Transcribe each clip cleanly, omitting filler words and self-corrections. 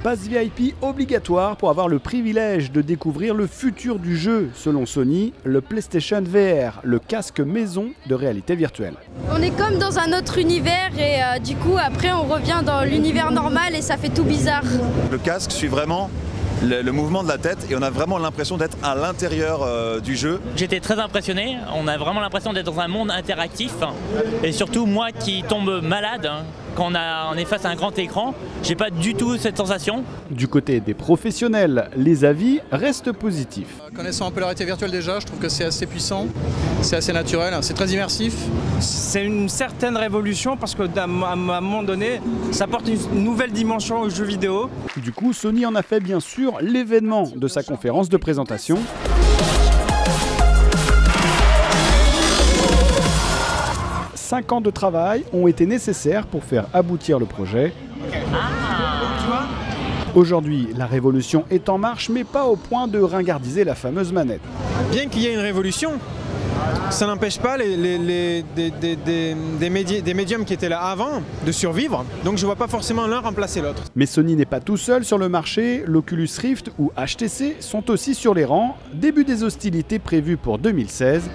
Pass VIP obligatoire pour avoir le privilège de découvrir le futur du jeu, selon Sony, le PlayStation VR, le casque maison de réalité virtuelle. On est comme dans un autre univers et du coup après on revient dans l'univers normal et ça fait tout bizarre. Le casque suit vraiment le mouvement de la tête et on a vraiment l'impression d'être à l'intérieur du jeu. J'étais très impressionné, on a vraiment l'impression d'être dans un monde interactif et surtout moi qui tombe malade quand on est face à un grand écran, j'ai pas du tout cette sensation. Du côté des professionnels, les avis restent positifs. Connaissant un peu la réalité virtuelle déjà, je trouve que c'est assez puissant, c'est assez naturel, c'est très immersif. C'est une certaine révolution parce qu'à un moment donné, ça apporte une nouvelle dimension aux jeux vidéo. Du coup, Sony en a fait bien sûr l'événement de sa conférence de présentation. Cinq ans de travail ont été nécessaires pour faire aboutir le projet. Aujourd'hui, la révolution est en marche, mais pas au point de ringardiser la fameuse manette. Bien qu'il y ait une révolution, ça n'empêche pas des médiums qui étaient là avant de survivre, donc je ne vois pas forcément l'un remplacer l'autre. Mais Sony n'est pas tout seul sur le marché, l'Oculus Rift ou HTC sont aussi sur les rangs. Début des hostilités prévues pour 2016.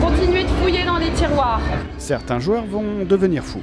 Continuez de fouiller dans les tiroirs. Certains joueurs vont devenir fous.